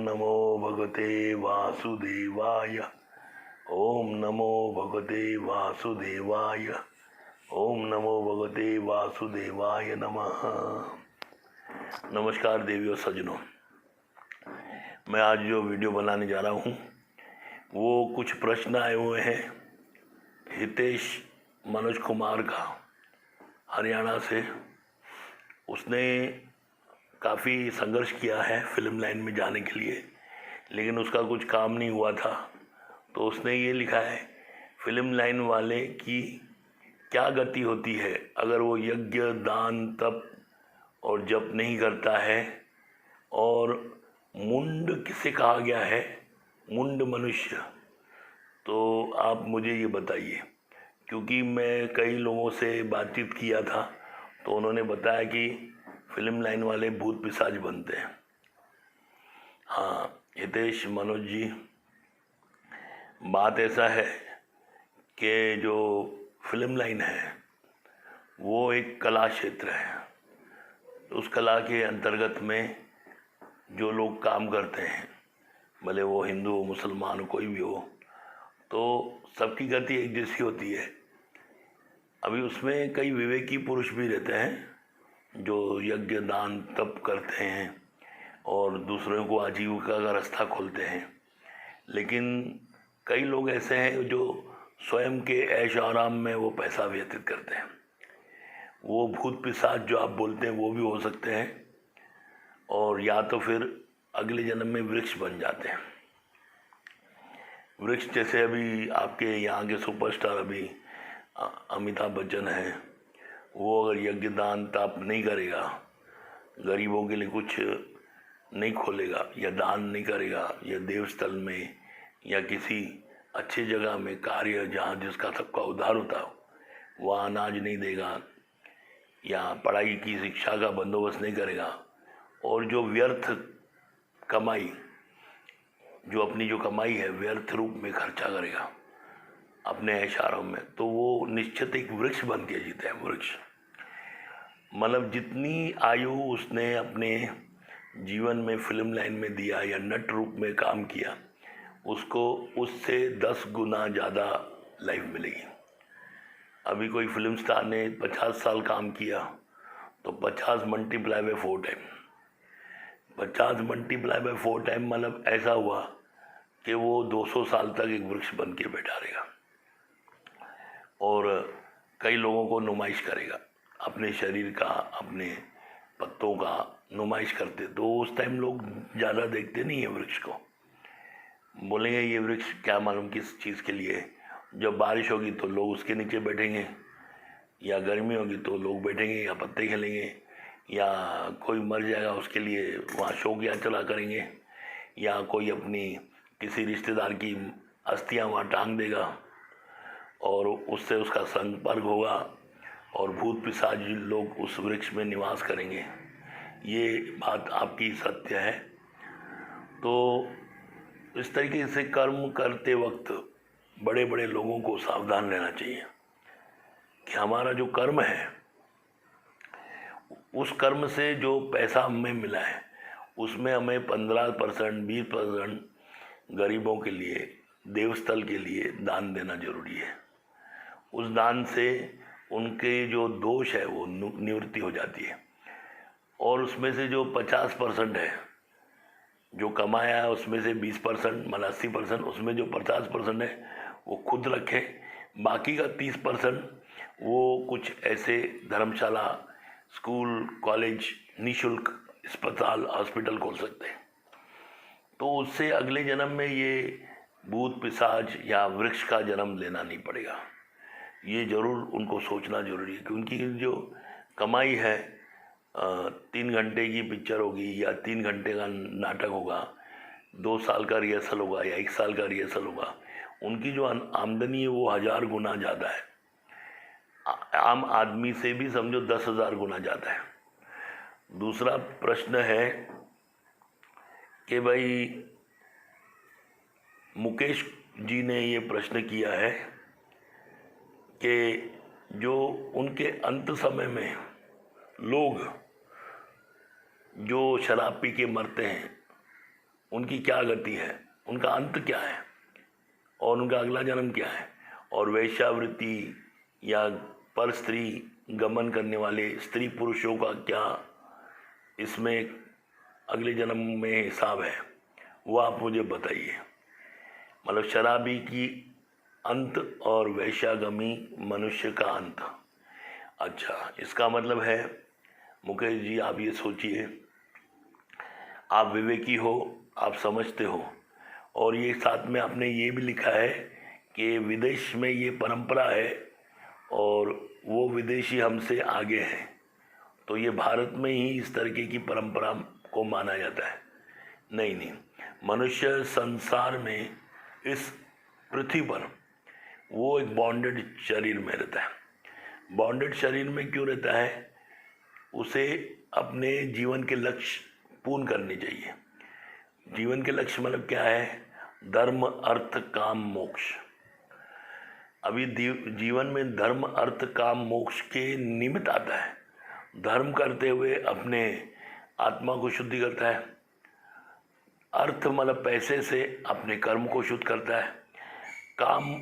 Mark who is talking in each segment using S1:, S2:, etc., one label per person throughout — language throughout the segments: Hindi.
S1: नमो भगवते वासुदेवाय। ओम नमो भगवते वासुदेवाय। ओम नमो भगवते वासुदेवाय नमः। नमस्कार देवियों सज्जनों, मैं आज जो वीडियो बनाने जा रहा हूँ वो कुछ प्रश्न आए हुए हैं हितेश मनोज कुमार का, हरियाणा से। उसने काफ़ी संघर्ष किया है फिल्म लाइन में जाने के लिए, लेकिन उसका कुछ काम नहीं हुआ था। तो उसने ये लिखा है, फिल्म लाइन वाले की क्या गति होती है अगर वो यज्ञ दान तप और जप नहीं करता है। और मुंड किसे कहा गया है? मुंड मनुष्य। तो आप मुझे ये बताइए, क्योंकि मैं कई लोगों से बातचीत किया था तो उन्होंने बताया कि फिल्म लाइन वाले भूत पिशाच बनते हैं। हाँ हितेश मनोज जी, बात ऐसा है कि जो फिल्म लाइन है वो एक कला क्षेत्र है। उस कला के अंतर्गत में जो लोग काम करते हैं, भले वो हिंदू हो मुसलमान हो कोई भी हो, तो सबकी गति एक जैसी होती है। अभी उसमें कई विवेकी पुरुष भी रहते हैं जो यज्ञ दान तप करते हैं और दूसरों को आजीविका का रास्ता खोलते हैं। लेकिन कई लोग ऐसे हैं जो स्वयं के ऐश आराम में वो पैसा व्यतीत करते हैं। वो भूत पिशाच जो आप बोलते हैं वो भी हो सकते हैं, और या तो फिर अगले जन्म में वृक्ष बन जाते हैं। वृक्ष जैसे अभी आपके यहाँ के सुपरस्टार अभी अमिताभ बच्चन है, वो अगर यज्ञ दान तप नहीं करेगा, गरीबों के लिए कुछ नहीं खोलेगा या दान नहीं करेगा, या देवस्थल में या किसी अच्छी जगह में कार्य जहाँ जिसका सबका उद्धार होता हो वहाँ अनाज नहीं देगा, या पढ़ाई की शिक्षा का बंदोबस्त नहीं करेगा, और जो व्यर्थ कमाई, जो अपनी जो कमाई है व्यर्थ रूप में खर्चा करेगा अपने ऐशारों में, तो वो निश्चित एक वृक्ष बन के जीते हैं। वृक्ष मतलब जितनी आयु उसने अपने जीवन में फिल्म लाइन में दिया या नट रूप में काम किया, उसको उससे 10 गुना ज़्यादा लाइफ मिलेगी। अभी कोई फिल्म स्टार ने 50 साल काम किया तो 50 multiply by 4 time, 50 multiply by 4 time मतलब ऐसा हुआ कि वो 200 साल तक एक वृक्ष बन के बैठा रहेगा और कई लोगों को नुमाइश करेगा अपने शरीर का, अपने पत्तों का नुमाइश करते। तो उस टाइम लोग ज़्यादा देखते नहीं है वृक्ष को, बोलेंगे ये वृक्ष क्या मालूम किस चीज़ के लिए है। जब बारिश होगी तो लोग उसके नीचे बैठेंगे, या गर्मी होगी तो लोग बैठेंगे या पत्ते खेलेंगे, या कोई मर जाएगा उसके लिए वहाँ शोक यात्रा करेंगे, या कोई अपनी किसी रिश्तेदार की अस्थियाँ वहाँ टांग देगा और उससे उसका संपर्क होगा और भूत पिशाच लोग उस वृक्ष में निवास करेंगे। ये बात आपकी सत्य है। तो इस तरीके से कर्म करते वक्त बड़े बड़े लोगों को सावधान रहना चाहिए कि हमारा जो कर्म है उस कर्म से जो पैसा हमें मिला है उसमें हमें 15% 20% गरीबों के लिए, देवस्थल के लिए दान देना जरूरी है। उस दान से उनके जो दोष है वो निवृत्ति हो जाती है। और उसमें से जो 50% है जो कमाया है उसमें से 20% मतलब 80%, उसमें जो 50% है वो खुद रखे, बाकी का 30% वो कुछ ऐसे धर्मशाला, स्कूल, कॉलेज, निःशुल्क अस्पताल, हॉस्पिटल खोल सकते हैं। तो उससे अगले जन्म में ये भूत पिशाच या वृक्ष का जन्म लेना नहीं पड़ेगा। ये ज़रूर उनको सोचना जरूरी है कि उनकी जो कमाई है 3 घंटे की पिक्चर होगी या 3 घंटे का नाटक होगा, 2 साल का रिहर्सल होगा या 1 साल का रिहर्सल होगा, उनकी जो आमदनी है वो 1000 गुना ज़्यादा है। आम आदमी से भी समझो 10,000 गुना ज़्यादा है। दूसरा प्रश्न है कि भाई मुकेश जी ने ये प्रश्न किया है कि जो उनके अंत समय में लोग जो शराब पी के मरते हैं उनकी क्या गति है, उनका अंत क्या है और उनका अगला जन्म क्या है। और वेश्यावृत्ति या पर स्त्री गमन करने वाले स्त्री पुरुषों का क्या इसमें अगले जन्म में हिसाब है, वो आप मुझे बताइए। मतलब शराबी की अंत और वैश्यागमी मनुष्य का अंत। अच्छा, इसका मतलब है मुकेश जी, आप ये सोचिए, आप विवेकी हो, आप समझते हो, और ये साथ में आपने ये भी लिखा है कि विदेश में ये परंपरा है और वो विदेशी हमसे आगे हैं, तो ये भारत में ही इस तरीके की परंपरा को माना जाता है। नहीं नहीं, मनुष्य संसार में इस पृथ्वी पर वो एक बॉन्डेड शरीर में रहता है। बॉन्डेड शरीर में क्यों रहता है? उसे अपने जीवन के लक्ष्य पूर्ण करने चाहिए। जीवन के लक्ष्य मतलब क्या है? धर्म, अर्थ, काम, मोक्ष। अभी जीवन में धर्म, अर्थ, काम, मोक्ष के निमित्त आता है। धर्म करते हुए अपने आत्मा को शुद्धि करता है। अर्थ मतलब पैसे से अपने कर्म को शुद्ध करता है। काम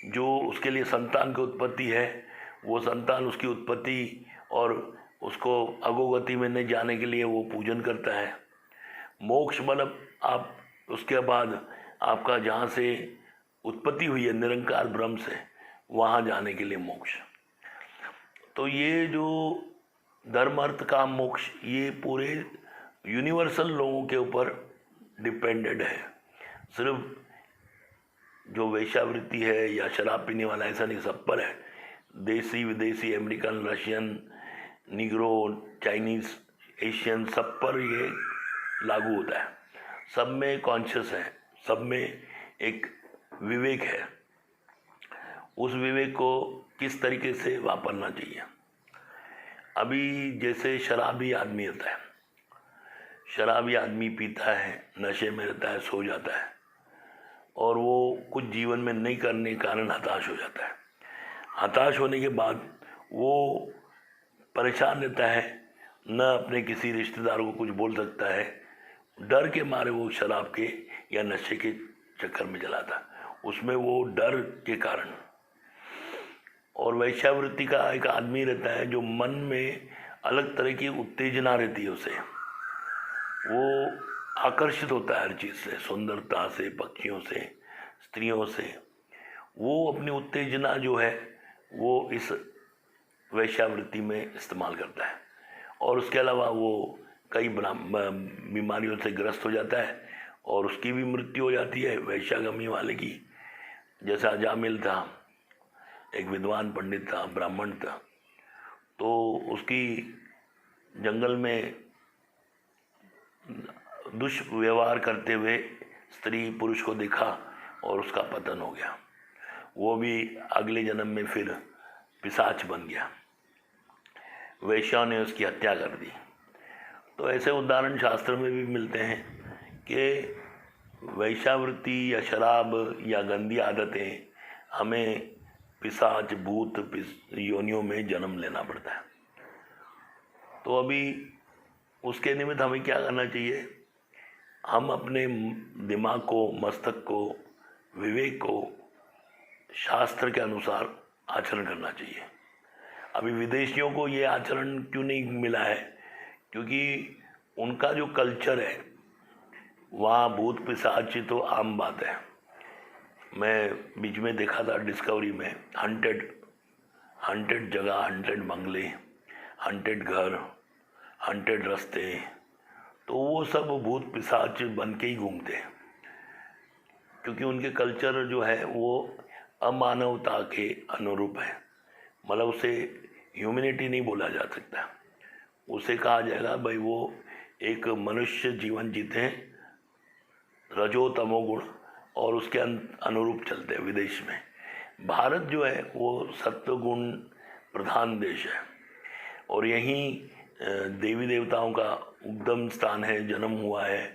S1: जो उसके लिए संतान की उत्पत्ति है, वो संतान उसकी उत्पत्ति और उसको अगोगति में नहीं जाने के लिए वो पूजन करता है। मोक्ष मतलब आप उसके बाद आपका जहाँ से उत्पत्ति हुई है निरंकार ब्रह्म से, वहाँ जाने के लिए मोक्ष। तो ये जो धर्म, अर्थ, काम, मोक्ष, ये पूरे यूनिवर्सल लोगों के ऊपर डिपेंडेड है। सिर्फ जो वेश्यावृत्ति है या शराब पीने वाला ऐसा नहीं, सब पर है। देसी, विदेशी, American, Russian, Negro, Chinese, Asian, सब पर ये लागू होता है। सब में कॉन्शियस है, सब में एक विवेक है। उस विवेक को किस तरीके से वापरना चाहिए। अभी जैसे शराबी आदमी होता है, शराबी आदमी पीता है, नशे में रहता है, सो जाता है और वो कुछ जीवन में नहीं करने के कारण हताश हो जाता है। हताश होने के बाद वो परेशान रहता है, न अपने किसी रिश्तेदार को कुछ बोल सकता है, डर के मारे वो शराब के या नशे के चक्कर में जलाता, उसमें वो डर के कारण। और वैश्यावृत्ति का एक आदमी रहता है जो मन में अलग तरह की उत्तेजना रहती है, उसे वो आकर्षित होता है हर चीज़ से, सुंदरता से, पक्षियों से, स्त्रियों से। वो अपनी उत्तेजना जो है वो इस वैश्यावृत्ति में इस्तेमाल करता है और उसके अलावा वो कई बीमारियों से ग्रस्त हो जाता है और उसकी भी मृत्यु हो जाती है वैश्यागमी वाले की। जैसा अजामिल था, एक विद्वान पंडित था, ब्राह्मण था, तो उसकी जंगल में दुष्व्यवहार करते हुए स्त्री पुरुष को देखा और उसका पतन हो गया। वो भी अगले जन्म में फिर पिशाच बन गया, वैश्याओं ने उसकी हत्या कर दी। तो ऐसे उदाहरण शास्त्र में भी मिलते हैं कि वैश्यावृत्ति या शराब या गंदी आदतें हमें पिशाच, भूत योनियों में जन्म लेना पड़ता है। तो अभी उसके निमित्त हमें क्या करना चाहिए? हम अपने दिमाग को, मस्तक को, विवेक को शास्त्र के अनुसार आचरण करना चाहिए। अभी विदेशियों को ये आचरण क्यों नहीं मिला है? क्योंकि उनका जो कल्चर है वहाँ भूत पिशाच तो आम बात है। मैं बीच में देखा था डिस्कवरी में, हंटेड जगह, हंटेड बंगले, हंटेड घर, हंटेड रास्ते, तो वो सब भूत पिशाच बन के ही घूमते हैं, क्योंकि उनके कल्चर जो है वो अमानवता के अनुरूप है। मतलब उसे ह्यूमैनिटी नहीं बोला जा सकता, उसे कहा जाएगा भाई वो एक मनुष्य जीवन जीते हैं, रजो तमो गुण, और उसके अनुरूप चलते हैं। विदेश में, भारत जो है वो सत्व गुण प्रधान देश है और यहीं देवी देवताओं का उद्गम स्थान है, जन्म हुआ है,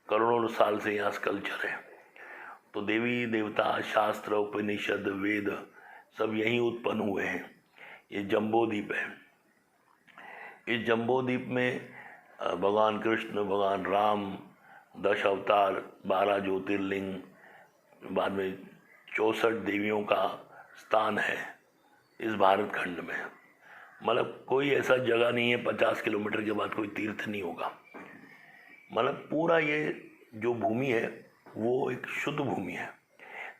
S1: करोड़ों साल से यहाँ कल्चर है। तो देवी देवता, शास्त्र, उपनिषद, वेद सब यहीं उत्पन्न हुए हैं। ये जम्बो द्वीप है। इस जम्बो द्वीप में भगवान कृष्ण, भगवान राम, 10 अवतार, 12 ज्योतिर्लिंग, बाद में 64 देवियों का स्थान है इस भारत खंड में। मतलब कोई ऐसा जगह नहीं है 50 किलोमीटर के बाद कोई तीर्थ नहीं होगा। मतलब पूरा ये जो भूमि है वो एक शुद्ध भूमि है,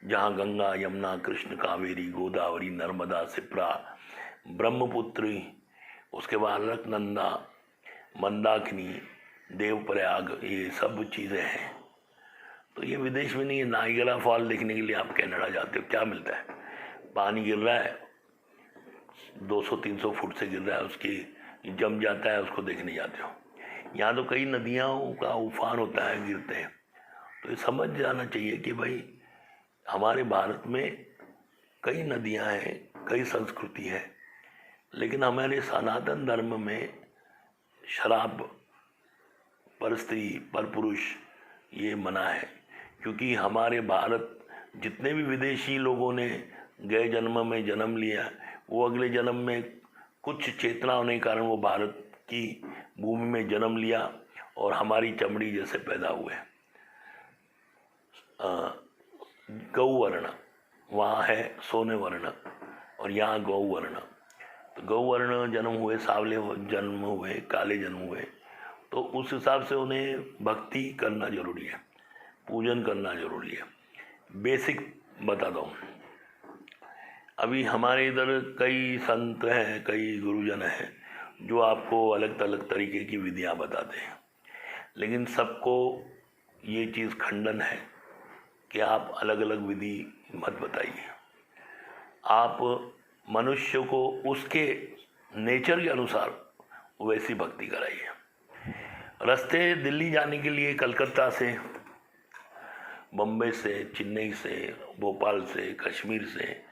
S1: जहाँ गंगा, यमुना, कृष्ण, कावेरी, गोदावरी, नर्मदा, सिप्रा, ब्रह्मपुत्री, उसके बाद अलकनंदा, मंदाकिनी, देवप्रयाग, ये सब चीज़ें हैं। तो ये विदेश में नहीं है। नाइगरा फॉल देखने के लिए आप कनाडा जाते हो, क्या मिलता है? पानी गिर रहा है, 200-300 फुट से गिर रहा है, उसकी जम जाता है, उसको देखने जाते हो। यहाँ तो कई नदियों का उफान होता है, गिरते हैं। तो ये समझ जाना चाहिए कि भाई हमारे भारत में कई नदियाँ हैं, कई संस्कृति है, लेकिन हमारे सनातन धर्म में शराब, पर स्त्री, पर पुरुष ये मना है। क्योंकि हमारे भारत, जितने भी विदेशी लोगों ने गए जन्म में जन्म लिया, वो अगले जन्म में कुछ चेतना होने के कारण वो भारत की भूमि में जन्म लिया और हमारी चमड़ी जैसे पैदा हुए। गौवर्ण वहाँ है सोने वर्ण, और यहाँ गौवर्ण। तो गौवर्ण जन्म हुए, सावले जन्म हुए, काले जन्म हुए, तो उस हिसाब से उन्हें भक्ति करना जरूरी है, पूजन करना जरूरी है। बेसिक बता दो, अभी हमारे इधर कई संत हैं, कई गुरुजन हैं जो आपको अलग अलग तरीके की विधियाँ बताते हैं, लेकिन सबको ये चीज़ खंडन है कि आप अलग अलग विधि मत बताइए। आप मनुष्य को उसके नेचर के अनुसार वैसी भक्ति कराइए। रास्ते दिल्ली जाने के लिए कलकत्ता से, बम्बई से, चेन्नई से, भोपाल से, कश्मीर से,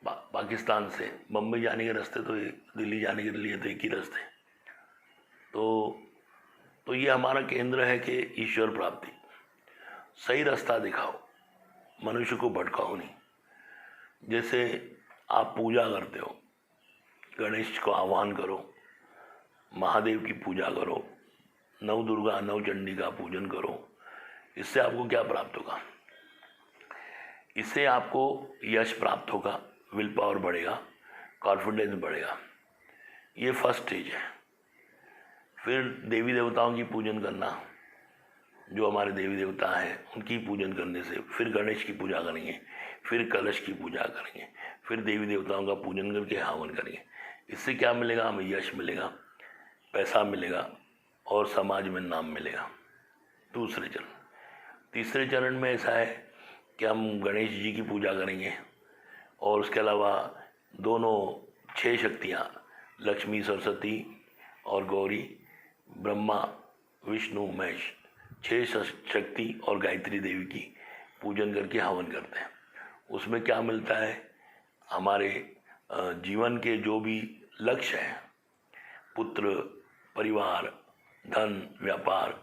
S1: पाकिस्तान से बम्बई जाने के रास्ते, तो दिल्ली जाने के लिए तो एक ही रास्ते। तो ये हमारा केंद्र है कि ईश्वर प्राप्ति, सही रास्ता दिखाओ, मनुष्य को भटकाओ नहीं। जैसे आप पूजा करते हो, गणेश को आह्वान करो, महादेव की पूजा करो, नव दुर्गा, नव चंडी का पूजन करो। इससे आपको क्या प्राप्त होगा? इससे आपको यश प्राप्त होगा, विल पावर बढ़ेगा, कॉन्फिडेंस बढ़ेगा। ये फर्स्ट स्टेज है। फिर देवी देवताओं की पूजन करना, जो हमारे देवी देवता हैं उनकी पूजन करने से फिर गणेश की पूजा करेंगे, फिर कलश की पूजा करेंगे, फिर देवी देवताओं का पूजन करके हवन करेंगे। इससे क्या मिलेगा? हमें यश मिलेगा, पैसा मिलेगा और समाज में नाम मिलेगा। दूसरे चरण। तीसरे चरण में ऐसा है कि हम गणेश जी की पूजा करेंगे और उसके अलावा दोनों 6 शक्तियाँ, लक्ष्मी, सरस्वती और गौरी, ब्रह्मा, विष्णु, महेश, 6 शक्ति और गायत्री देवी की पूजन करके हवन करते हैं। उसमें क्या मिलता है? हमारे जीवन के जो भी लक्ष्य हैं, पुत्र, परिवार, धन, व्यापार,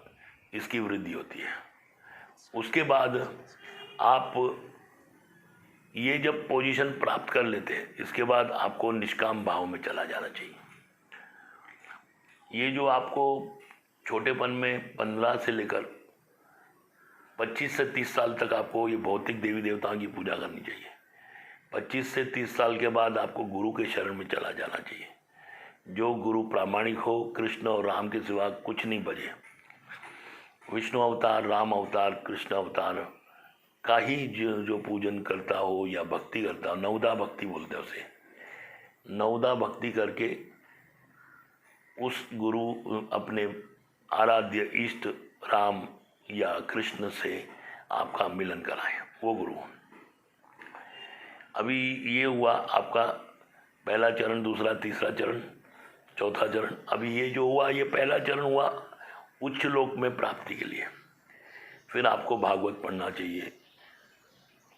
S1: इसकी वृद्धि होती है। उसके बाद आप ये जब पोजीशन प्राप्त कर लेते हैं, इसके बाद आपको निष्काम भाव में चला जाना चाहिए। ये जो आपको छोटेपन में 15 से लेकर 25 से 30 साल तक आपको ये भौतिक देवी देवताओं की पूजा करनी चाहिए। 25 से 30 साल के बाद आपको गुरु के शरण में चला जाना चाहिए। जो गुरु प्रामाणिक हो, कृष्ण और राम के सिवा कुछ नहीं बचे। विष्णु अवतार, राम अवतार, कृष्ण अवतार का ही जो पूजन करता हो या भक्ति करता हो, नवदा भक्ति बोलते हैं उसे, नवदा भक्ति करके उस गुरु, अपने आराध्य इष्ट राम या कृष्ण से आपका मिलन कराएं, वो गुरु। अभी ये हुआ आपका पहला चरण, दूसरा, तीसरा चरण, चौथा चरण। अभी ये जो हुआ, ये पहला चरण हुआ उच्च लोक में प्राप्ति के लिए। फिर आपको भागवत पढ़ना चाहिए,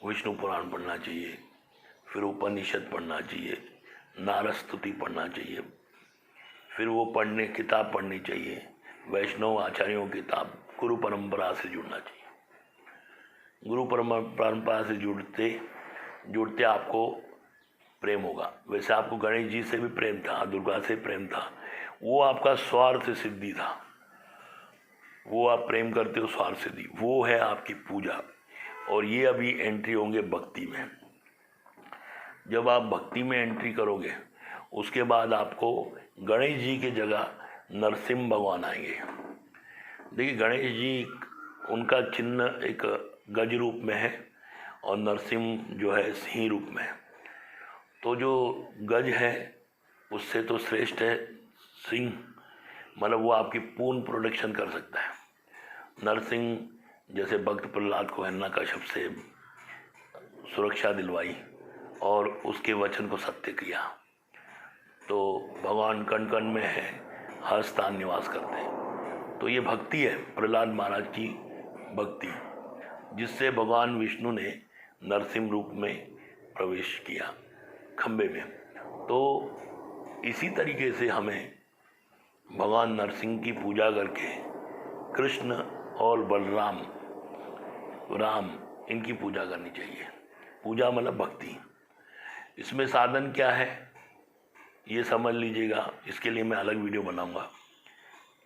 S1: विष्णु पुराण पढ़ना चाहिए, फिर उपनिषद पढ़ना चाहिए, नारद स्तुति पढ़ना चाहिए, फिर वो किताब पढ़नी चाहिए, वैष्णव आचार्यों की किताब, गुरु परंपरा से जुड़ना चाहिए। गुरु परंपरा से जुड़ते आपको प्रेम होगा। वैसे आपको गणेश जी से भी प्रेम था, दुर्गा से प्रेम था, वो आपका स्वार्थ सिद्धि था। वो आप प्रेम करते हो स्वार्थ सिद्धि, वो है आपकी पूजा। और ये अभी एंट्री होंगे भक्ति में। जब आप भक्ति में एंट्री करोगे उसके बाद आपको गणेश जी की जगह नरसिंह भगवान आएंगे। देखिए गणेश जी, उनका चिन्ह एक गज रूप में है और नरसिंह जो है सिंह रूप में है। तो जो गज है उससे तो श्रेष्ठ है सिंह, मतलब वो आपकी पूर्ण प्रोटेक्शन कर सकता है। नरसिंह जैसे भक्त प्रहलाद को हिरण्यकश्यप से सुरक्षा दिलवाई और उसके वचन को सत्य किया, तो भगवान कण कण में है, हर स्थान निवास करते हैं। तो ये भक्ति है, प्रहलाद महाराज की भक्ति, जिससे भगवान विष्णु ने नरसिंह रूप में प्रवेश किया खंबे में। तो इसी तरीके से हमें भगवान नरसिंह की पूजा करके कृष्ण और बलराम, राम, इनकी पूजा करनी चाहिए। पूजा मतलब भक्ति। इसमें साधन क्या है ये समझ लीजिएगा, इसके लिए मैं अलग वीडियो बनाऊंगा।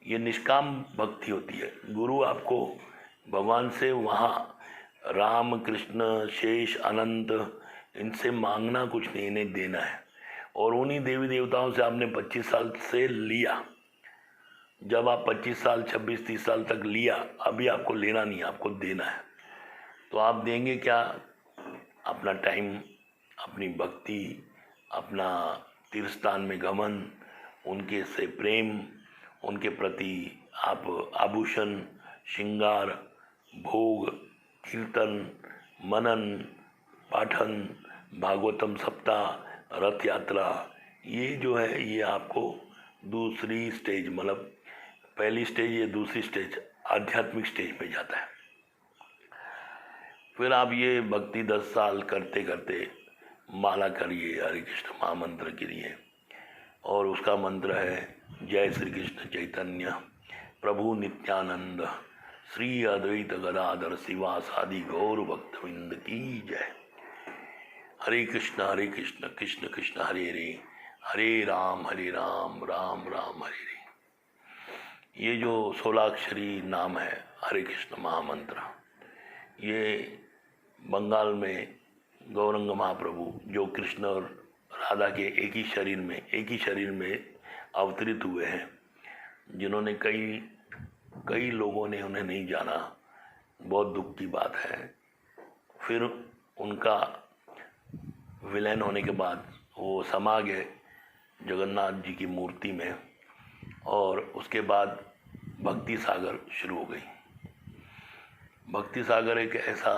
S1: ये निष्काम भक्ति होती है। गुरु आपको भगवान से वहाँ राम, कृष्ण, शेष, अनंत, इनसे मांगना कुछ नहीं, इन्हें देना है। और उन्हीं देवी देवताओं से आपने 25 साल से लिया। जब आप 25 साल, 26, 30 साल तक लिया, अभी आपको लेना नहीं, आपको देना है। तो आप देंगे क्या? अपना टाइम, अपनी भक्ति, अपना तीर्थ स्थान में गमन, उनके से प्रेम, उनके प्रति आप आभूषण, श्रृंगार, भोग, कीर्तन, मनन, पाठन, भागवतम सप्ताह, रथ यात्रा, ये जो है ये आपको दूसरी स्टेज, मतलब पहली स्टेज या दूसरी स्टेज आध्यात्मिक स्टेज पे जाता है। फिर आप ये भक्ति 10 साल करते करते माला करिए, हरे कृष्ण महामंत्र करिए, और उसका मंत्र है जय श्री कृष्ण चैतन्य प्रभु नित्यानंद श्री अद्वैत गदाधर शिवासादि गौर भक्तविंद की जय। हरे कृष्ण कृष्ण कृष्ण हरे हरे, हरे राम राम राम हरे हरे। ये जो 16 अक्षरी नाम है हरे कृष्ण महामंत्र, ये बंगाल में गौरंग महाप्रभु, जो कृष्ण और राधा के एक ही शरीर में अवतरित हुए हैं, जिन्होंने कई लोगों ने उन्हें नहीं जाना, बहुत दुख की बात है। फिर उनका विलयन होने के बाद वो समा गए जगन्नाथ जी की मूर्ति में, और उसके बाद भक्ति सागर शुरू हो गई। भक्ति सागर एक ऐसा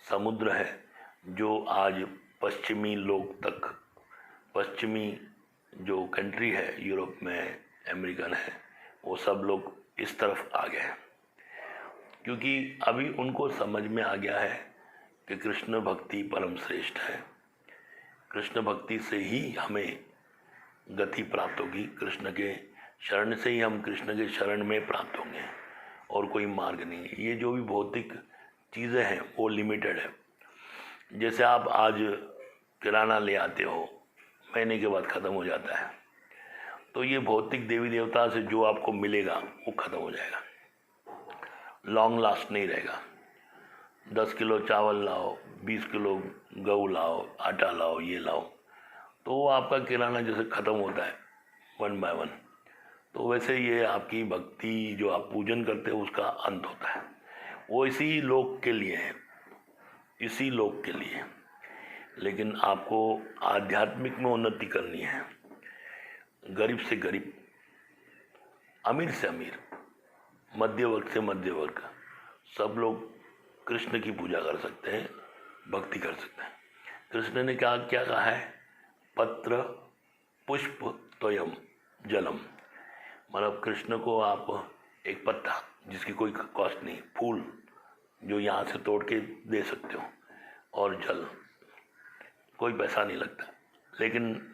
S1: समुद्र है जो आज पश्चिमी लोग तक, पश्चिमी जो कंट्री है, यूरोप में, अमेरिकन है, वो सब लोग इस तरफ आ गए हैं, क्योंकि अभी उनको समझ में आ गया है कि कृष्ण भक्ति परम श्रेष्ठ है। कृष्ण भक्ति से ही हमें गति प्राप्त होगी, कृष्ण के शरण से ही हम कृष्ण के शरण में प्राप्त होंगे, और कोई मार्ग नहीं है। ये जो भी भौतिक चीज़ें हैं वो लिमिटेड है। जैसे आप आज किराना ले आते हो, महीने के बाद ख़त्म हो जाता है, तो ये भौतिक देवी देवता से जो आपको मिलेगा वो ख़त्म हो जाएगा, लॉन्ग लास्ट नहीं रहेगा। 10 किलो चावल लाओ, 20 किलो गेहूँ लाओ, आटा लाओ, ये लाओ, तो वो आपका किराना जैसे ख़त्म होता है 1 बाय 1, तो वैसे ये आपकी भक्ति जो आप पूजन करते हो उसका अंत होता है। वो इसी लोक के लिए है, इसी लोक के लिए। लेकिन आपको आध्यात्मिक में उन्नति करनी है। गरीब से गरीब, अमीर से अमीर, मध्य वर्ग से मध्य वर्ग, सब लोग कृष्ण की पूजा कर सकते हैं, भक्ति कर सकते हैं। कृष्ण ने क्या क्या कहा है? पत्र पुष्प त्वयम जलम, मतलब कृष्ण को आप एक पत्ता जिसकी कोई कॉस्ट नहीं, फूल जो यहाँ से तोड़ के दे सकते हो, और जल, कोई पैसा नहीं लगता, लेकिन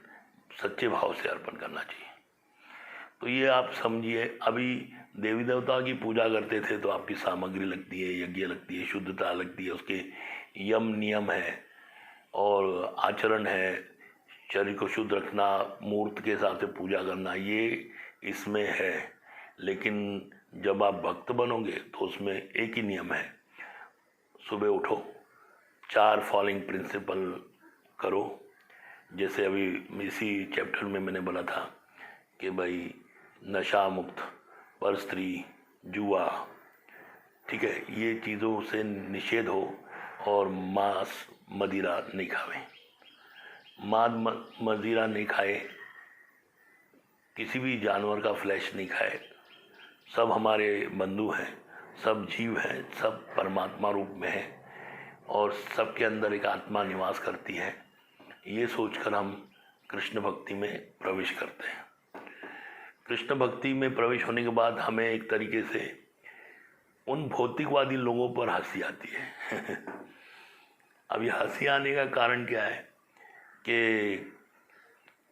S1: सच्चे भाव से अर्पण करना चाहिए। तो ये आप समझिए, अभी देवी देवता की पूजा करते थे तो आपकी सामग्री लगती है, यज्ञ लगती है, शुद्धता लगती है, उसके यम नियम है और आचरण है, शरीर को शुद्ध रखना, मूर्त के हिसाब से पूजा करना, ये इसमें है। लेकिन जब आप भक्त बनोगे तो उसमें एक ही नियम है, सुबह उठो, 4 फॉलोइंग प्रिंसिपल करो। जैसे अभी इसी चैप्टर में मैंने बोला था कि भाई नशा मुक्त, पर स्त्री, जुआ, ठीक है, ये चीज़ों से निषेध हो, और मांस मदिरा नहीं खावे, मदिरा नहीं खाए, किसी भी जानवर का फ्लैश नहीं खाए। सब हमारे बंधु हैं, सब जीव हैं, सब परमात्मा रूप में हैं, और सबके अंदर एक आत्मा निवास करती है। ये सोचकर हम कृष्ण भक्ति में प्रवेश करते हैं। कृष्ण भक्ति में प्रवेश होने के बाद हमें एक तरीके से उन भौतिकवादी लोगों पर हंसी आती है। अब ये हंसी आने का कारण क्या है कि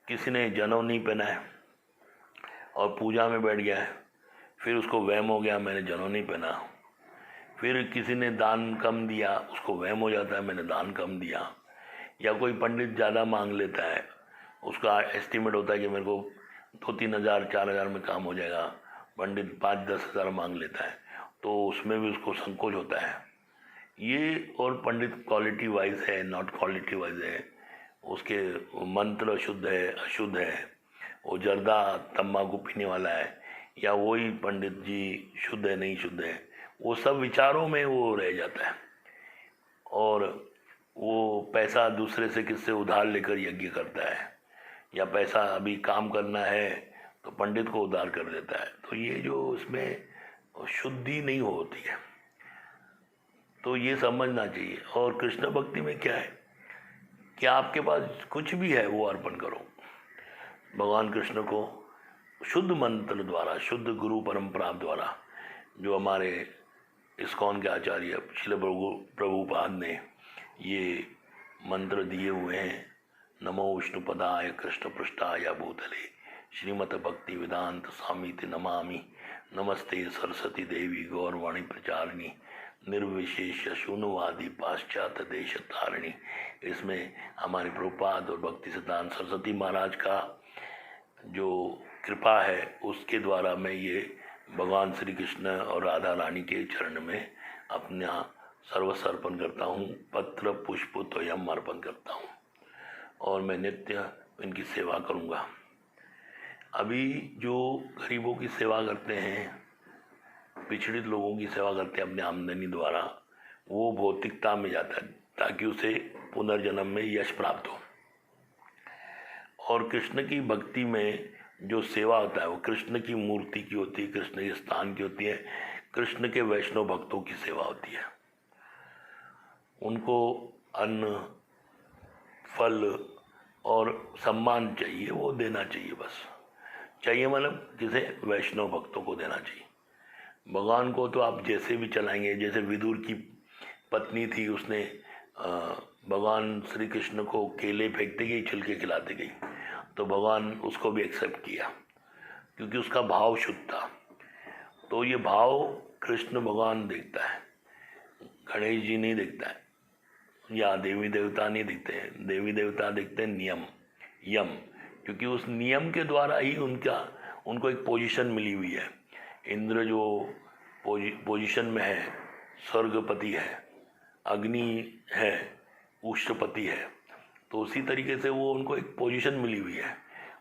S1: किसी ने जनेऊ नहीं पहना है और पूजा में बैठ गया है, फिर उसको वहम हो गया मैंने जनेऊ नहीं पहना। फिर किसी ने दान कम दिया, उसको वहम हो जाता है मैंने दान कम दिया। या कोई पंडित ज़्यादा मांग लेता है, उसका एस्टिमेट होता है कि मेरे को 2-3 हज़ार 4 हज़ार में काम हो जाएगा, पंडित 5-10 हज़ार मांग लेता है, तो उसमें भी उसको संकोच होता है। ये और पंडित क्वालिटी वाइज है, नॉट क्वालिटी वाइज है, उसके मंत्र शुद्ध है अशुद्ध है, वो जर्दा तम्बाकू पीने वाला है, या वही पंडित जी शुद्ध है नहीं शुद्ध है, वो सब विचारों में वो रह जाता है। और वो पैसा दूसरे से किससे उधार लेकर यज्ञ करता है, या पैसा अभी काम करना है तो पंडित को उधार कर देता है। तो ये जो उसमें शुद्धि नहीं होती है, तो ये समझना चाहिए। और कृष्ण भक्ति में क्या है कि आपके पास कुछ भी है वो अर्पण करो भगवान कृष्ण को, शुद्ध मंत्र द्वारा, शुद्ध गुरु परंपरा द्वारा, जो हमारे इस्कॉन के आचार्य श्रील प्रभुपाद ने ये मंत्र दिए हुए हैं। नमो विष्णुपदाय कृष्ण पृष्ठाय भूतले श्रीमद भक्ति वेदांत स्वामीति नमामि, नमस्ते सरस्वती देवी गौरवाणी प्रचारिणी, निर्विशेष शून्यवादी पाश्चात्य देश तारिणी। इसमें हमारे प्रभुपाद और भक्ति सिद्धांत सरस्वती महाराज का जो कृपा है, उसके द्वारा मैं ये भगवान श्री कृष्ण और राधा रानी के चरण में अपना सर्वस्व अर्पण करता हूँ, पत्र पुष्प त्वयम अर्पण करता हूँ, और मैं नित्य इनकी सेवा करूँगा। अभी जो गरीबों की सेवा करते हैं, पिछड़ित लोगों की सेवा करते हैं अपने आमदनी द्वारा, वो भौतिकता में जाता है ताकि उसे पुनर्जन्म में यश प्राप्त हो। और कृष्ण की भक्ति में जो सेवा होता है वो कृष्ण की मूर्ति की होती है, कृष्ण के स्थान की होती है, कृष्ण के वैष्णव भक्तों की सेवा होती है। उनको अन्न, फल और सम्मान चाहिए, वो देना चाहिए, बस चाहिए मतलब जिसे वैष्णव भक्तों को देना चाहिए। भगवान को तो आप जैसे भी चलाएंगे, जैसे विदुर की पत्नी थी, उसने भगवान श्री कृष्ण को केले फेंकते गई, छिलके खिलाते गई, तो भगवान उसको भी एक्सेप्ट किया क्योंकि उसका भाव शुद्ध था। तो ये भाव कृष्ण भगवान देखता है, गणेश जी नहीं देखता है, या देवी देवता नहीं दिखते हैं। देवी देवता देखते हैं नियम, यम, क्योंकि उस नियम के द्वारा ही उनको एक पोजीशन मिली हुई है। इंद्र जो पोजीशन में है, स्वर्गपति है, अग्नि है, उष्णपति है, तो उसी तरीके से वो उनको एक पोजीशन मिली हुई है।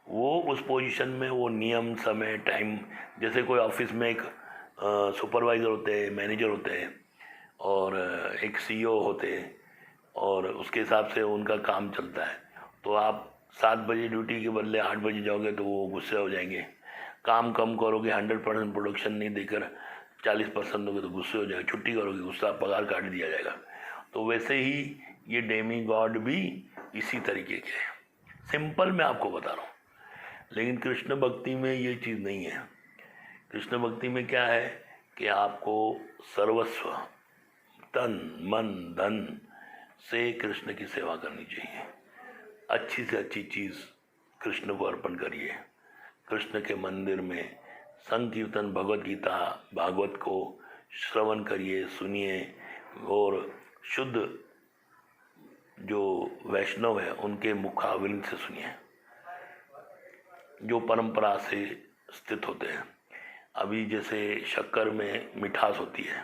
S1: वो उस पोजीशन में वो नियम, समय, टाइम, जैसे कोई ऑफिस में एक सुपरवाइज़र होते हैं, मैनेजर होते हैं, और एक सीईओ होते हैं, और उसके हिसाब से उनका काम चलता है। तो आप 7 बजे ड्यूटी के बदले 8 बजे जाओगे तो वो गुस्से हो जाएंगे। काम कम करोगे, 100% प्रोडक्शन नहीं देकर 40% दोगे तो गुस्से हो जाएगा। छुट्टी करोगे, गुस्सा, पगार काट दिया जाएगा। तो वैसे ही ये डेमी गॉड भी इसी तरीके के हैं। सिंपल मैं आपको बता रहा हूँ, लेकिन कृष्ण भक्ति में ये चीज़ नहीं है। कृष्ण भक्ति में क्या है कि आपको सर्वस्व, तन, मन, धन से कृष्ण की सेवा करनी चाहिए। अच्छी से अच्छी चीज़ कृष्ण को अर्पण करिए। कृष्ण के मंदिर में संकीर्तन, भगवत गीता, भागवत को श्रवण करिए, सुनिए, और शुद्ध जो वैष्णव है उनके मुखावलिन से सुनिए, जो परंपरा से स्थित होते हैं। अभी जैसे शक्कर में मिठास होती है,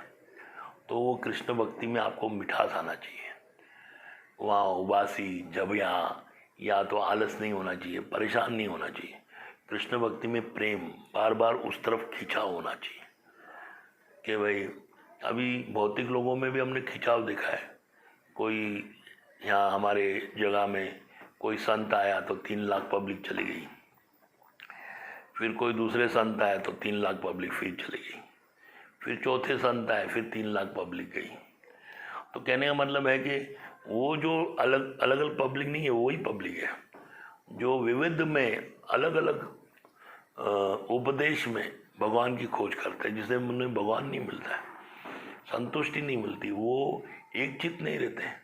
S1: तो वो कृष्ण भक्ति में आपको मिठास आना चाहिए। वहाँ उबासी, झबिया या तो आलस नहीं होना चाहिए, परेशान नहीं होना चाहिए। कृष्ण भक्ति में प्रेम, बार बार उस तरफ खिंचाव होना चाहिए कि भाई, अभी भौतिक लोगों में भी हमने खिंचाव देखा है। कोई यहाँ हमारे जगह में कोई संत आया तो 3 लाख पब्लिक चली गई, फिर कोई दूसरे संत आया तो 3 लाख पब्लिक फिर चली गई, फिर चौथे संत आए फिर 3 लाख पब्लिक गई। तो कहने का मतलब है कि वो जो अलग अलग पब्लिक नहीं है, वही पब्लिक है जो विविध में अलग अलग उपदेश में भगवान की खोज करते हैं, जिसे उन्हें भगवान नहीं मिलता है, संतुष्टि नहीं मिलती, वो एक चित्त नहीं रहते हैं।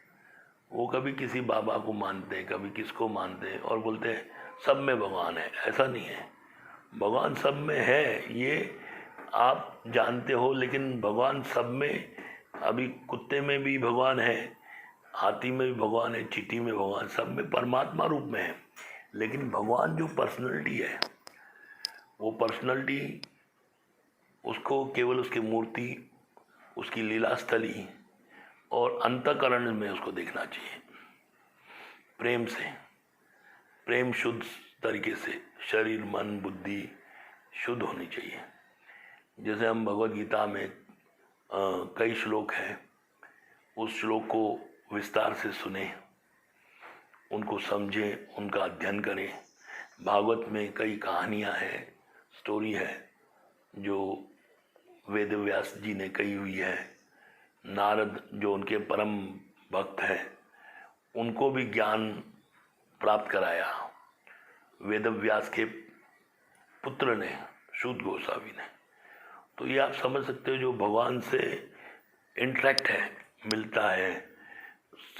S1: वो कभी किसी बाबा को मानते हैं, कभी किसको मानते हैं और बोलते हैं सब में भगवान है। ऐसा नहीं है, भगवान सब में है ये आप जानते हो, लेकिन भगवान सब में, अभी कुत्ते में भी भगवान है, हाथी में भी भगवान है, चींटी में भगवान, सब में परमात्मा रूप में है। लेकिन भगवान जो पर्सनैलिटी है, वो पर्सनैलिटी उसको केवल उसकी मूर्ति, उसकी लीला स्थली और अंतःकरण में उसको देखना चाहिए। प्रेम से, प्रेम शुद्ध तरीके से, शरीर मन बुद्धि शुद्ध होनी चाहिए। जैसे हम भगवत गीता में कई श्लोक हैं, उस श्लोक को विस्तार से सुने, उनको समझें, उनका अध्ययन करें। भागवत में कई कहानियाँ हैं, स्टोरी है जो वेद व्यास जी ने कही हुई है। नारद जो उनके परम भक्त हैं, उनको भी ज्ञान प्राप्त कराया वेद व्यास के पुत्र ने, सूत गोस्वामी ने। तो ये आप समझ सकते हो, जो भगवान से इंटरेक्ट है, मिलता है,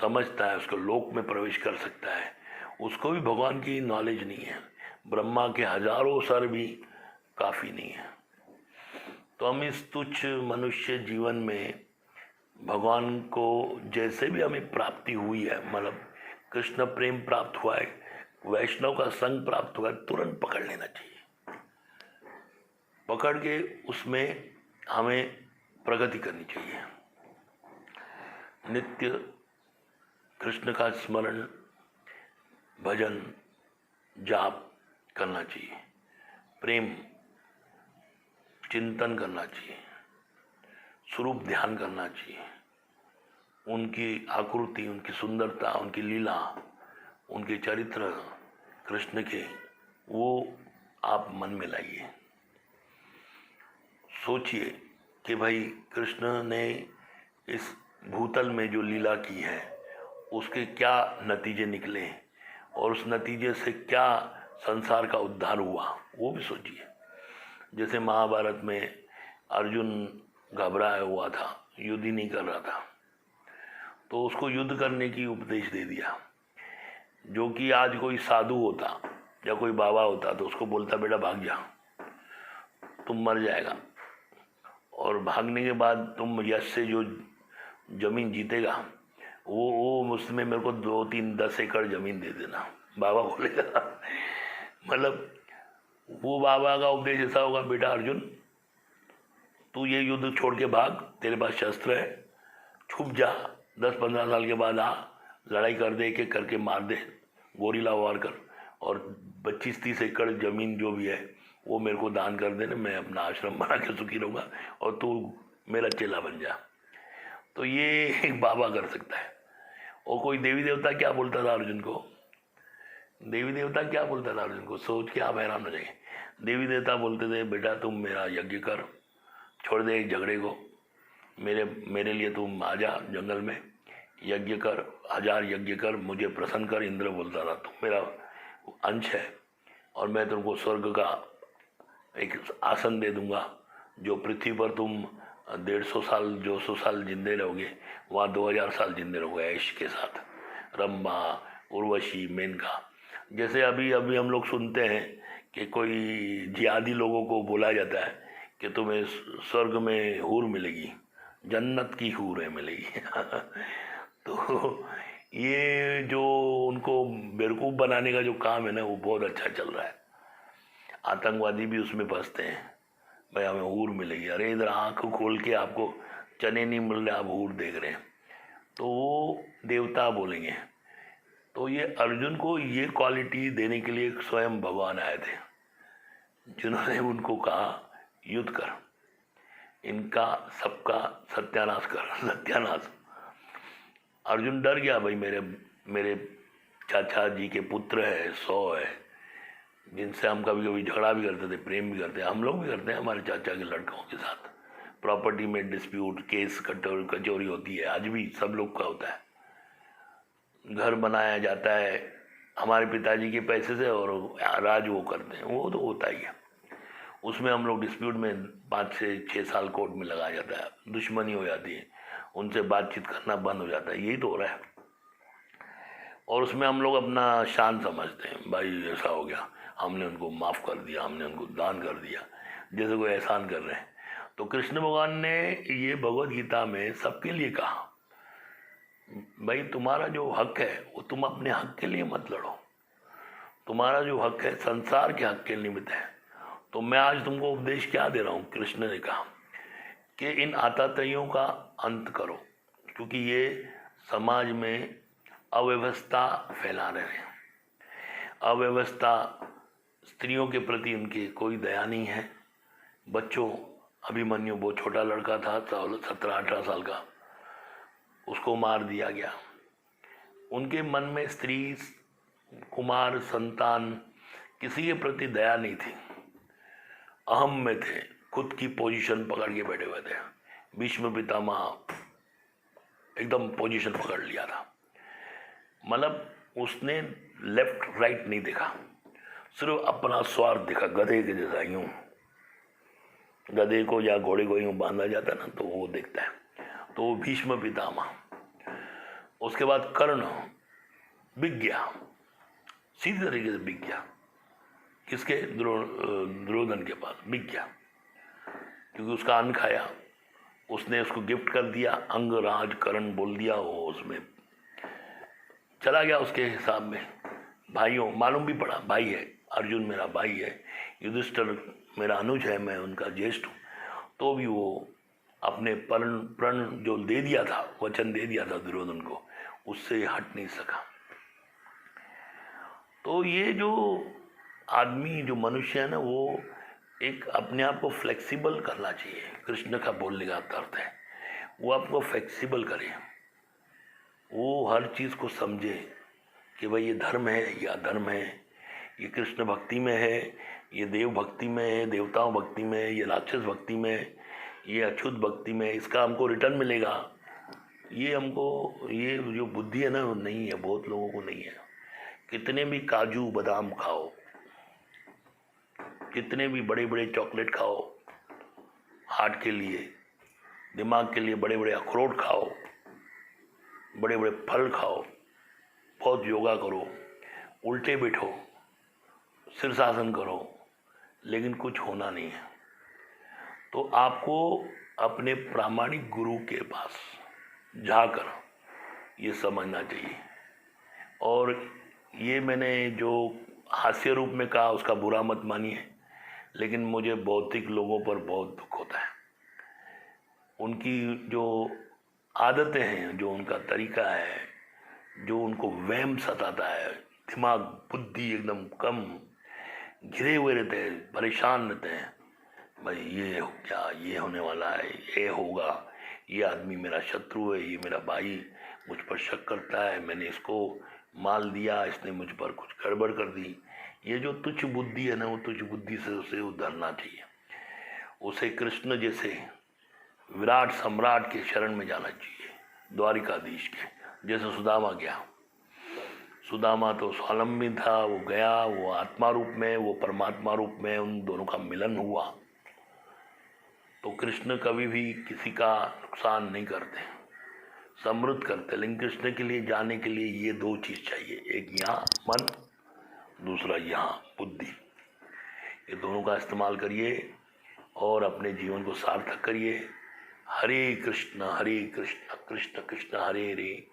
S1: समझता है, उसको लोक में प्रवेश कर सकता है, उसको भी भगवान की नॉलेज नहीं है। ब्रह्मा के हजारों सर भी काफ़ी नहीं है। तो हम इस तुच्छ मनुष्य जीवन में भगवान को जैसे भी हमें प्राप्ति हुई है, मतलब कृष्ण प्रेम प्राप्त हुआ है, वैष्णव का संग प्राप्त हुआ है, तुरंत पकड़ लेना चाहिए। पकड़ के उसमें हमें प्रगति करनी चाहिए। नित्य कृष्ण का स्मरण, भजन, जाप करना चाहिए, प्रेम चिंतन करना चाहिए, स्वरूप ध्यान करना चाहिए, उनकी आकृति, उनकी सुंदरता, उनकी लीला, उनके चरित्र कृष्ण के, वो आप मन में लाइए। सोचिए कि भाई कृष्ण ने इस भूतल में जो लीला की है उसके क्या नतीजे निकले और उस नतीजे से क्या संसार का उद्धार हुआ, वो भी सोचिए। जैसे महाभारत में अर्जुन घबराया हुआ था, युद्ध ही नहीं कर रहा था, तो उसको युद्ध करने की उपदेश दे दिया। जो कि आज कोई साधु होता या कोई बाबा होता तो उसको बोलता बेटा भाग जा, तुम मर जाएगा, और भागने के बाद तुम यश से जो जमीन जीतेगा वो उसमें मेरे को 2-3-10 एकड़ जमीन दे देना, बाबा बोलेगा। मतलब वो बाबा का उपदेश ऐसा होगा, बेटा अर्जुन तू ये युद्ध छोड़ के भाग, तेरे पास शस्त्र है, छुप जा, 10-15 साल के बाद आ, लड़ाई कर दे, एक एक करके मार दे, गोरिल्ला वार कर, और 25-30 एकड़ जमीन जो भी है वो मेरे को दान कर देना, मैं अपना आश्रम बना के सुखी रहूँगा और तू मेरा चेला बन जा। तो ये एक बाबा कर सकता है। और कोई देवी देवता क्या बोलता था अर्जुन को, देवी देवता क्या बोलता था अर्जुन को, सोच के आप हैरान हो जाएंगे। देवी देवता बोलते थे बेटा तुम मेरा यज्ञ कर, छोड़ दे झगड़े को, मेरे लिए तुम आ जा जंगल में, यज्ञ कर, 1000 यज्ञ कर, मुझे प्रसन्न कर। इंद्र बोलता था तुम मेरा अंश है और मैं तुमको स्वर्ग का एक आसन दे दूंगा, जो पृथ्वी पर तुम 150 साल 200 साल जिंदे रहोगे, वहाँ 2000 साल जिंदे रहोगे ऐश के साथ। रंभा, उर्वशी, मेनका, जैसे अभी हम लोग सुनते हैं कि कोई जिहादी लोगों को बोला जाता है कि तुम्हें स्वर्ग में हूर मिलेगी, जन्नत की हूर है मिलेगी। तो ये जो उनको बेवकूफ़ बनाने का जो काम है ना, वो बहुत अच्छा चल रहा है। आतंकवादी भी उसमें फंसते हैं, भाई हमें हूर मिलेगी। अरे इधर आँख खोल के आपको चने नहीं मिल रहे, आप हूर देख रहे हैं, तो वो देवता बोलेंगे। तो ये अर्जुन को ये क्वालिटी देने के लिए स्वयं भगवान आए थे, जिन्होंने उनको कहा युद्ध कर, इनका सबका सत्यानाश कर, सत्यानाश। अर्जुन डर गया, भाई मेरे मेरे चाचा जी के पुत्र है, 100 है, जिनसे हम कभी कभी झगड़ा भी करते थे, प्रेम भी करते हैं, हम लोग भी करते हैं हमारे चाचा के लड़कों के साथ। प्रॉपर्टी में डिस्प्यूट, केस, कचौरी होती है, आज भी सब लोग का होता है। घर बनाया जाता है हमारे पिताजी के पैसे से और राज वो करते हैं, वो तो होता ही है। उसमें हम लोग डिस्प्यूट में 5 से 6 साल कोर्ट में लगाया जाता है, दुश्मनी हो जाती है, उनसे बातचीत करना बंद हो जाता है, यही तो हो रहा है। और उसमें हम लोग अपना शान समझते हैं, भाई ऐसा हो गया, हमने उनको माफ़ कर दिया, हमने उनको दान कर दिया, जैसे कोई एहसान कर रहे हैं। तो कृष्ण भगवान ने ये भगवत गीता में सबके लिए कहा, भाई तुम्हारा जो हक है वो तुम अपने हक के लिए मत लड़ो, तुम्हारा जो हक है संसार के हक के निमित्त है। तो मैं आज तुमको उपदेश क्या दे रहा हूँ, कृष्ण ने कहा कि इन आतातइयों का अंत करो, क्योंकि ये समाज में अव्यवस्था फैला रहे हैं। अव्यवस्था, स्त्रियों के प्रति उनकी कोई दया नहीं है। बच्चों, अभिमन्यु बहुत छोटा लड़का था, 17-18 साल का, उसको मार दिया गया। उनके मन में स्त्री, कुमार, संतान, किसी के प्रति दया नहीं थी, अहम में थे, खुद की पोजीशन पकड़ के बैठे हुए थे। भीष्म पितामह एकदम पोजीशन पकड़ लिया था, मतलब उसने लेफ्ट राइट नहीं देखा, सिर्फ अपना स्वार्थ देखा। गधे के जैसा, यूं गधे को या घोड़े को यूं बांधा जाता ना, तो वो देखता है। तो वो भीष्म पितामह। उसके बाद कर्ण बिक गया, सीधी तरीके से बिक गया। किसके? दुर्योधन के पास बिक गया, क्योंकि उसका अन्न खाया, उसने उसको गिफ्ट कर दिया, अंगराज कर्ण बोल दिया, वो उसमें चला गया उसके हिसाब में। भाइयों, मालूम भी पड़ा, भाई है, अर्जुन मेरा भाई है, युधिष्ठिर मेरा अनुज है, मैं उनका ज्येष्ठ हूँ, तो भी वो अपने प्रण जो दे दिया था, वचन दे दिया था दुर्योधन को, उससे हट नहीं सका। तो ये जो आदमी, जो मनुष्य है ना, वो एक अपने आप को फ्लेक्सिबल करना चाहिए। कृष्ण का बोलने का अर्थ है वो आपको फ्लेक्सिबल करे, वो हर चीज़ को समझे कि भाई ये धर्म है, ये अधर्म है, ये कृष्ण भक्ति में है, ये देव भक्ति में है, देवताओं भक्ति में है, ये राक्षस भक्ति में है, ये अछूत भक्ति में है, इसका हमको रिटर्न मिलेगा। ये हमको, ये जो बुद्धि है ना, वो नहीं है, बहुत लोगों को नहीं है। कितने भी काजू बादाम खाओ, कितने भी बड़े बड़े चॉकलेट खाओ, हार्ट के लिए, दिमाग के लिए बड़े बड़े अखरोट खाओ, बड़े बड़े फल खाओ, बहुत योगा करो, उल्टे बैठो, शीर्षासन करो, लेकिन कुछ होना नहीं है। तो आपको अपने प्रामाणिक गुरु के पास जाकर ये समझना चाहिए। और ये मैंने जो हास्य रूप में कहा, उसका बुरा मत मानिए, लेकिन मुझे भौतिक लोगों पर बहुत दुख होता है। उनकी जो आदतें हैं, जो उनका तरीका है, जो उनको वहम सताता है, दिमाग बुद्धि एकदम कम, घिरे हुए रहते हैं, परेशान रहते हैं, भाई ये हो क्या, ये होने वाला है, ये होगा, ये आदमी मेरा शत्रु है, ये मेरा भाई मुझ पर शक करता है, मैंने इसको माल दिया, इसने मुझ पर कुछ गड़बड़ कर दी। ये जो तुच्छ बुद्धि है ना, वो तुच्छ बुद्धि से उसे उधरना चाहिए। उसे कृष्ण जैसे विराट सम्राट के शरण में जाना चाहिए, द्वारिकाधीश के, जैसे सुदामा गया। सुदामा तो स्वावलंबी था, वो गया, वो आत्मा रूप में, वो परमात्मा रूप में, उन दोनों का मिलन हुआ। तो कृष्ण कभी भी किसी का नुकसान नहीं करते, समृद्ध करते। लेकिन कृष्ण के लिए जाने के लिए ये 2 चीज़ चाहिए, एक यहाँ मन, दूसरा यहाँ बुद्धि। ये दोनों का इस्तेमाल करिए और अपने जीवन को सार्थक करिए। हरे कृष्ण कृष्ण कृष्ण हरे हरे,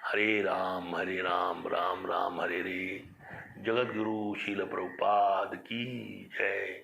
S1: हरे राम राम राम हरे हरे। जगत गुरु शील प्रभुपाद की जय।